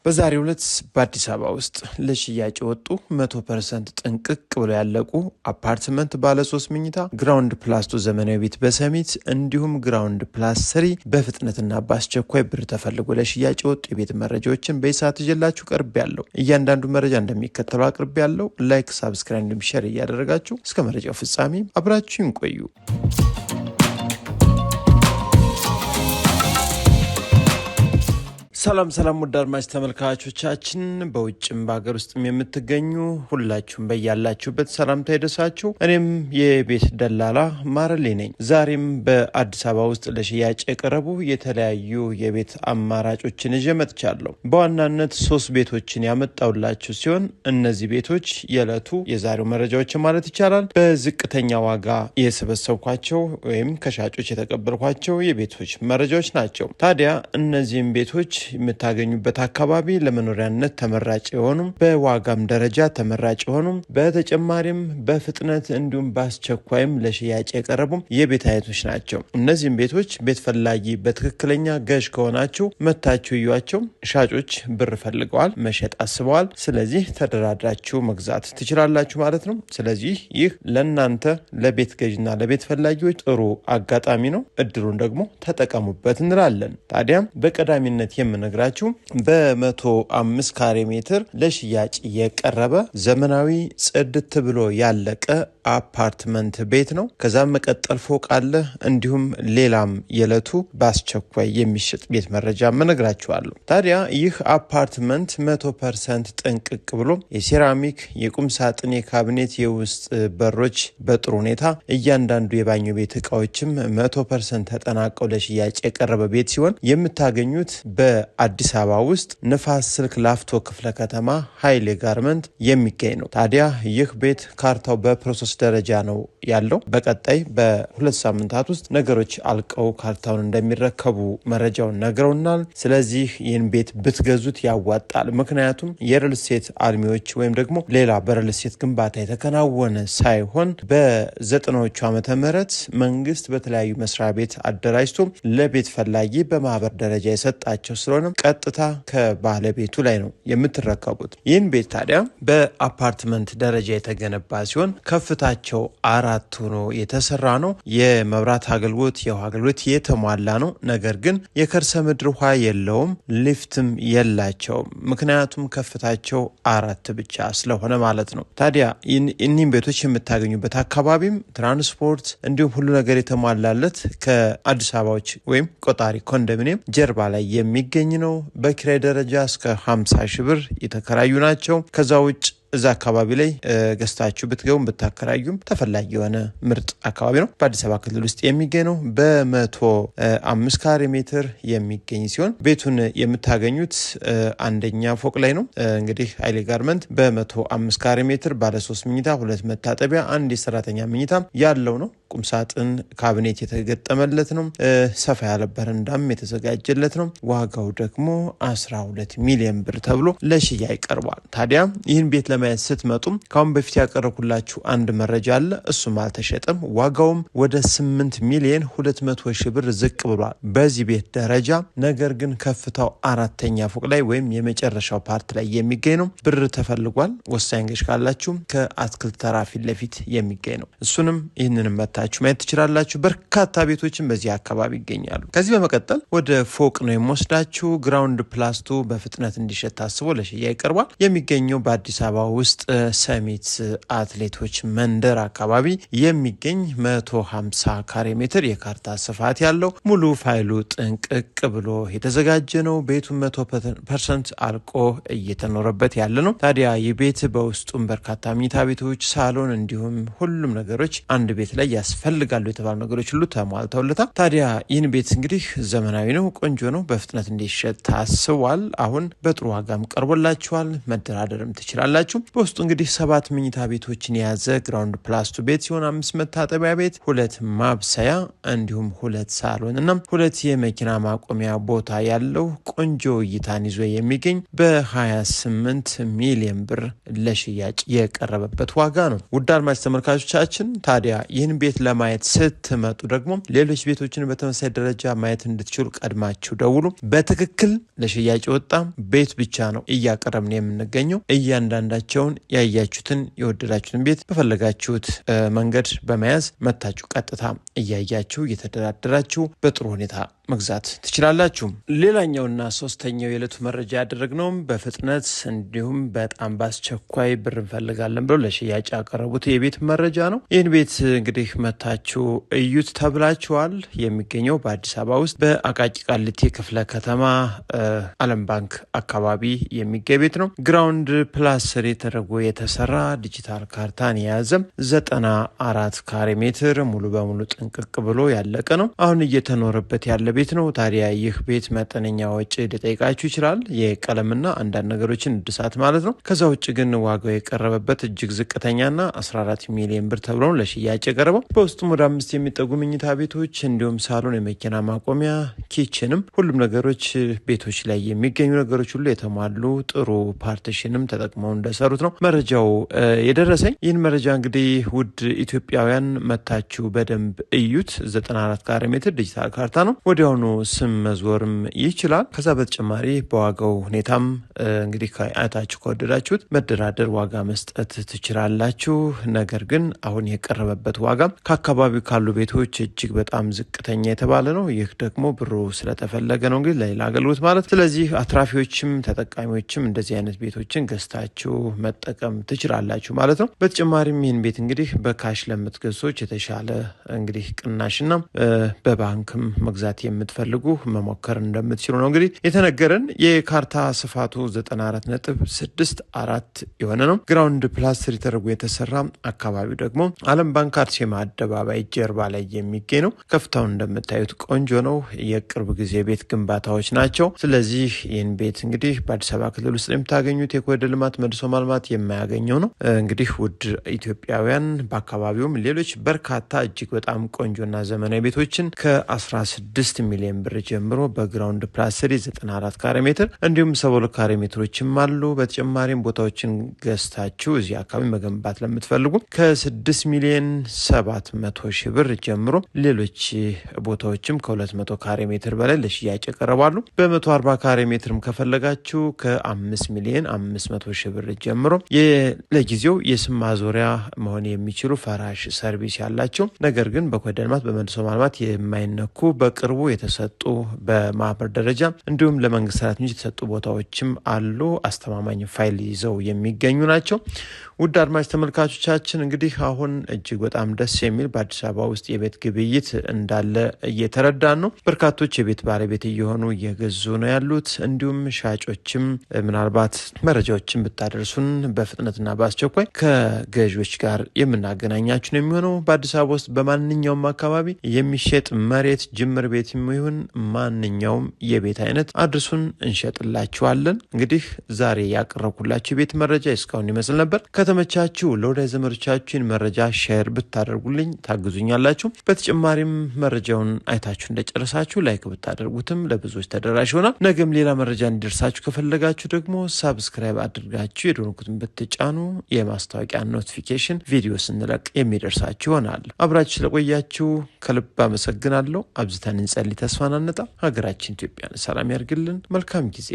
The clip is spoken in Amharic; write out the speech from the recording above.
በዛሬው ዕለት በአዲስ አበባ ውስጥ ለሽያጭ ወጡ 100% ጥንቅቅ ብለው ያለቁ አፓርትመንት ባለ 3 መኝታ ግራውንድ ፕላስ 2 ዘመናዊ ቤት በሰሚት እንዲሁም ግራውንድ ፕላስ 3 በፍጥነትና በአስቸኳይ ብር ተፈልጎ ለሽያጭ ወጡ የቤት መረጃዎችን በሰዓት ይዤላችሁ ቀርቤያለሁ። እያንዳንዱ መረጃ እንደሚከተለው አቅርቤያለሁ። ላይክ፣ ሳብስክራይብ እንዲሁም ሼር እያደረጋችሁ እስከ መረጃው ፍጻሜ አብራችሁን ቆዩ። ሰላም ውድ አድማጭ ተመልካቾቻችን በውጭም በሀገር ውስጥም የምትገኙ ሁላችሁም በያላችሁበት ሰላምታ ይድረሳችሁ። እኔም የቤት ደላላ ማረሌ ነኝ። ዛሬም በአዲስ አበባ ውስጥ ለሽያጭ የቀረቡ የተለያዩ የቤት አማራጮችን ይዤ መጥቻለሁ። በዋናነት 3 ቤቶችን ያመጣውላችሁ ሲሆን እነዚህ ቤቶች የዛሬው መረጃዎች ማለት ይቻላል በዝቅተኛ ዋጋ የሰበሰብኳቸው ወይም ከሻጮች የተቀበልኳቸው የቤቶች መረጃዎች ናቸው። ታዲያ እነዚህም ቤቶች የምታገኙበት አካባቢ ለመኖሪያነት ተመራጭ የሆኑ በዋጋም ደረጃ ተመራጭ የሆኑ በተጨማሪም በፍጥነት እንዲሁም በአስቸኳይም ለሽያጭ የቀረቡ የቤት አይነቶች ናቸው። እነዚህም ቤቶች ቤት ፈላጊ በትክክለኛ ገዥ ከሆናችሁ መታችሁ እዩዋቸው። ሻጮች ብር ፈልገዋል፣ መሸጥ አስበዋል። ስለዚህ ተደራድራችሁ መግዛት ትችላላችሁ ማለት ነው። ስለዚህ ይህ ለእናንተ ለቤት ገዥና ለቤት ፈላጊዎች ጥሩ አጋጣሚ ነው። እድሉን ደግሞ ተጠቀሙበት እንላለን። ታዲያ በቀዳሚነት ነግራችሁ በ105 ካሬ ሜትር ለሽያጭ የቀረበ ዘመናዊ ጽድት ብሎ ያለቀ አፓርትመንት ቤት ነው። ከዛም መቀጠል ፎቅ አለ። እንዲሁም ሌላም የዕለቱ በአስቸኳይ የሚሸጥ ቤት መረጃ መነግራችኋለሁ። ታዲያ ይህ አፓርትመንት 100% ጥንቅቅ ብሎ የሴራሚክ የቁም ሳጥን የካቢኔት የውስጥ በሮች በጥሩ ሁኔታ እያንዳንዱ የባኞ ቤት እቃዎችም 100% ተጠናቀው ለሽያጭ የቀረበ ቤት ሲሆን የምታገኙት በአዲስ አበባ ውስጥ ንፋስ ስልክ ላፍቶ ክፍለ ከተማ ኃይሌ ጋርመንት የሚገኝ ነው። ታዲያ ይህ ቤት ካርታው በፕሮሰስ ደረጃ ነው ያለው። በቀጣይ በ2 ሳምንታት ውስጥ ነገሮች አልቀው ካርታውን እንደሚረከቡ መረጃውን ነግረውናል። ስለዚህ ይህን ቤት ብትገዙት ያዋጣል። ምክንያቱም የሪል ስቴት አልሚዎች ወይም ደግሞ ሌላ በሪል ስቴት ግንባታ የተከናወነ ሳይሆን በ90ዎቹ ዓመተ ምህረት መንግስት በተለያዩ መስሪያ ቤት አደራጅቶ ለቤት ፈላጊ በማህበር ደረጃ የሰጣቸው ስለሆነ ቀጥታ ከባለቤቱ ላይ ነው የምትረከቡት። ይህን ቤት ታዲያ በአፓርትመንት ደረጃ የተገነባ ሲሆን ከፍታቸው 4 ሆኖ የተሰራ ነው። የመብራት አገልግሎት፣ የውሃ አገልግሎት የተሟላ ነው። ነገር ግን የከርሰ ምድር ውሃ የለውም፣ ሊፍትም የላቸውም። ምክንያቱም ከፍታቸው 4 ብቻ ስለሆነ ማለት ነው። ታዲያ እኒህም ቤቶች የምታገኙበት አካባቢም ትራንስፖርት እንዲሁም ሁሉ ነገር የተሟላለት ከአዲስ አበባዎች ወይም ቆጣሪ ኮንዶሚኒየም ጀርባ ላይ የሚገኝ ነው። በኪራይ ደረጃ እስከ 50 ሺህ ብር የተከራዩ ናቸው። ከዛ ውጭ እዛ አካባቢ ላይ ገዝታችሁ ብትገቡም ብታከራዩም ተፈላጊ የሆነ ምርጥ አካባቢ ነው። በአዲስ አበባ ክልል ውስጥ የሚገኝ ነው። በ105 ካሬ ሜትር የሚገኝ ሲሆን ቤቱን የምታገኙት አንደኛ ፎቅ ላይ ነው። እንግዲህ ኃይሌ ጋርመንት በ105 ካሬ ሜትር ባለ 3 መኝታ 2 መታጠቢያ 1 የሰራተኛ መኝታ ያለው ነው። ቁምሳጥን ካቢኔት የተገጠመለት ነው። ሰፋ ያለ በረንዳም የተዘጋጀለት ነው። ዋጋው ደግሞ 12 ሚሊዮን ብር ተብሎ ለሽያጭ ቀርቧል። ታዲያ ይህን ቤት ለማየት ስትመጡም ካሁን በፊት ያቀረብኩላችሁ አንድ መረጃ አለ። እሱም አልተሸጠም። ዋጋውም ወደ 8 ሚሊዮን 200 ሺህ ብር ዝቅ ብሏል በዚህ ቤት ደረጃ። ነገር ግን ከፍታው 4ኛ ፎቅ ላይ ወይም የመጨረሻው ፓርት ላይ የሚገኝ ነው። ብር ተፈልጓል። ወሳኝ ገዥ ካላችሁ ከአትክልት ተራ ፊት ለፊት የሚገኝ ነው። እሱንም ይህንንም መታችሁ ማየት ትችላላችሁ። በርካታ ቤቶችን በዚህ አካባቢ ይገኛሉ። ከዚህ በመቀጠል ወደ ፎቅ ነው የምወስዳችሁ። ግራውንድ ፕላስ 2 በፍጥነት እንዲሸጥ ታስቦ ለሽያጭ ቀርቧል። የሚገኘው በአዲስ አበባ ውስጥ ሰሚት አትሌቶች መንደር አካባቢ የሚገኝ 150 ካሬ ሜትር የካርታ ስፋት ያለው ሙሉ ፋይሉ ጥንቅቅ ብሎ የተዘጋጀ ነው። ቤቱ 100% አልቆ እየተኖረበት ያለ ነው። ታዲያ ይህ ቤት በውስጡም በርካታ መኝታ ቤቶች፣ ሳሎን እንዲሁም ሁሉም ነገሮች አንድ ቤት ላይ ያስፈልጋሉ የተባሉ ነገሮች ሁሉ ተሟልተውለታል። ታዲያ ይህን ቤት እንግዲህ ዘመናዊ ነው፣ ቆንጆ ነው፣ በፍጥነት እንዲሸጥ ታስቧል። አሁን በጥሩ ዋጋም ቀርቦላችኋል። መደራደርም ትችላላችሁ። ትችላላችሁ። በውስጡ እንግዲህ 7 መኝታ ቤቶችን የያዘ ግራውንድ ፕላስ 2 ቤት ሲሆን 5 መታጠቢያ ቤት፣ 2 ማብሰያ እንዲሁም 2 ሳሎን እና 2 የመኪና ማቆሚያ ቦታ ያለው ቆንጆ እይታን ይዞ የሚገኝ በ28 ሚሊዮን ብር ለሽያጭ የቀረበበት ዋጋ ነው። ውድ አድማጭ ተመልካቾቻችን ታዲያ ይህን ቤት ለማየት ስትመጡ ደግሞ ሌሎች ቤቶችን በተመሳሳይ ደረጃ ማየት እንድትችሉ ቀድማችሁ ደውሉ። በትክክል ለሽያጭ የወጣ ቤት ብቻ ነው እያቀረብን የምንገኘው። እያንዳንዳቸውን ያያችሁትን የወደዳችሁትን ቤት በፈለጋችሁት መንገድ በመያዝ መታችሁ ቀጥታ እያያችሁ እየተደራደራችሁ በጥሩ ሁኔታ መግዛት ትችላላችሁ። ሌላኛውና ሶስተኛው የዕለቱ መረጃ ያደረግነውም በፍጥነት እንዲሁም በጣም በአስቸኳይ ብር እንፈልጋለን ብለው ለሽያጭ ያቀረቡት የቤት መረጃ ነው። ይህን ቤት እንግዲህ መታችሁ እዩት ተብላችኋል። የሚገኘው በአዲስ አበባ ውስጥ በአቃቂ ቃሊቲ ክፍለ ከተማ ዓለም ባንክ አካባቢ የሚገኝ ቤት ነው። ግራውንድ ፕላስ 3 ተደርጎ የተሰራ ዲጂታል ካርታን የያዘ 94 ካሬ ሜትር ሙሉ በሙሉ ጥንቅቅ ብሎ ያለቀ ነው። አሁን እየተኖረበት ያለ ቤት ነው። ታዲያ ይህ ቤት መጠነኛ ወጪ ሊጠይቃችሁ ይችላል። የቀለምና አንዳንድ ነገሮችን እድሳት ማለት ነው። ከዛ ውጭ ግን ዋጋው የቀረበበት እጅግ ዝቅተኛና 14 ሚሊዮን ብር ተብሎ ለሽያጭ የቀረበው። በውስጡም ወደ 5 የሚጠጉ መኝታ ቤቶች እንዲሁም ሳሎን፣ የመኪና ማቆሚያ፣ ኪችንም ሁሉም ነገሮች ቤቶች ላይ የሚገኙ ነገሮች ሁሉ የተሟሉ ጥሩ ፓርቲሽንም ተጠቅመው እንደሰሩት ነው መረጃው የደረሰኝ። ይህን መረጃ እንግዲህ ውድ ኢትዮጵያውያን መታችሁ በደንብ እዩት። 94 ካሬ ሜትር ዲጂታል ካርታ ነው። ወዲያውኑ ስም መዞርም ይችላል። ከዛ በተጨማሪ በዋጋው ሁኔታም እንግዲህ አይታችሁ ከወደዳችሁት መደራደር ዋጋ መስጠት ትችላላችሁ። ነገር ግን አሁን የቀረበበት ዋጋ ከአካባቢው ካሉ ቤቶች እጅግ በጣም ዝቅተኛ የተባለ ነው። ይህ ደግሞ ብሩ ስለተፈለገ ነው እንግዲህ ለሌላ አገልግሎት ማለት። ስለዚህ አትራፊዎችም ተጠቃሚዎችም እንደዚህ አይነት ቤቶችን ገዝታችሁ መጠቀም ትችላላችሁ ማለት ነው። በተጨማሪም ይህን ቤት እንግዲህ በካሽ ለምትገዙ ሰዎች የተሻለ እንግዲህ ቅናሽና በባንክም መግዛት የምትፈልጉ መሞከር እንደምትችሉ ነው እንግዲህ የተነገረን። የካርታ ስፋቱ 94.64 የሆነ ነው። ግራውንድ ፕላስ 3 ተደርጎ የተሰራ አካባቢው ደግሞ ዓለም ባንክ አርሴማ አደባባይ ጀርባ ላይ የሚገኝ ነው። ከፍታውን እንደምታዩት ቆንጆ ነው። የቅርብ ጊዜ ቤት ግንባታዎች ናቸው። ስለዚህ ይህን ቤት እንግዲህ በአዲስ አበባ ክልል ውስጥ የምታገኙት የኮሪደር ልማት መልሶ ማልማት የማያገኘው ነው። እንግዲህ ውድ ኢትዮጵያውያን በአካባቢውም ሌሎች በርካታ እጅግ በጣም ቆንጆና ዘመናዊ ቤቶችን ከ16 ሚሊዮን ብር ጀምሮ በግራውንድ ፕላስ 3 94 ካሬ ሜትር እንዲሁም 72 ካሬ ሜትሮችም አሉ። በተጨማሪም ቦታዎችን ገዝታችሁ እዚህ አካባቢ መገንባት ለምትፈልጉ ከ6 ሚሊዮን 700 ሺህ ብር ጀምሮ ሌሎች ቦታዎችም ከ200 ካሬ ሜትር በላይ ለሽያጭ ይቀርባሉ። በ140 ካሬ ሜትርም ከፈለጋችሁ ከ5 ሚሊዮን 500 ሺህ ብር ጀምሮ ለጊዜው የስም ማዞሪያ መሆን የሚችሉ ፈራሽ ሰርቪስ ያላቸው ነገር ግን በኮሪደር ልማት በመልሶ ማልማት የማይነኩ በቅርቡ የተሰጡ በማህበር ደረጃ እንዲሁም ለመንግስት ሰራተኞች የተሰጡ ቦታዎችም አሉ። አስተማማኝ ፋይል ይዘው የሚገኙ ናቸው። ውድ አድማጭ ተመልካቾቻችን እንግዲህ አሁን እጅግ በጣም ደስ የሚል በአዲስ አበባ ውስጥ የቤት ግብይት እንዳለ እየተረዳን ነው። በርካቶች የቤት ባለቤት እየሆኑ እየገዙ ነው ያሉት። እንዲሁም ሻጮችም ምናልባት መረጃዎችን ብታደርሱን በፍጥነትና በአስቸኳይ ከገዢዎች ጋር የምናገናኛችሁ ነው የሚሆነው። በአዲስ አበባ ውስጥ በማንኛውም አካባቢ የሚሸጥ መሬት ጅምር ቤት የሚሆን ማንኛውም የቤት አይነት አድርሱን እንሸጥላችኋለን። እንግዲህ ዛሬ ያቀረብኩላችሁ የቤት መረጃ እስካሁን ይመስል ነበር። ከተመቻችሁ ለወዳጅ ዘመዶቻችሁን መረጃ ሼር ብታደርጉልኝ ታግዙኛላችሁ። በተጨማሪም መረጃውን አይታችሁ እንደጨረሳችሁ ላይክ ብታደርጉትም ለብዙዎች ተደራሽ ይሆናል። ነገም ሌላ መረጃ እንዲደርሳችሁ ከፈለጋችሁ ደግሞ ሳብስክራይብ አድርጋችሁ የደወሉን ብትጫኑ የማስታወቂያ ኖቲፊኬሽን ቪዲዮ ስንለቅ የሚደርሳችሁ ይሆናል። አብራችሁ ስለቆያችሁ ከልብ አመሰግናለሁ። አብዝተን እንጸልይ፣ ተስፋን አንጣ። ሀገራችን ኢትዮጵያን ሰላም ያርግልን። መልካም ጊዜ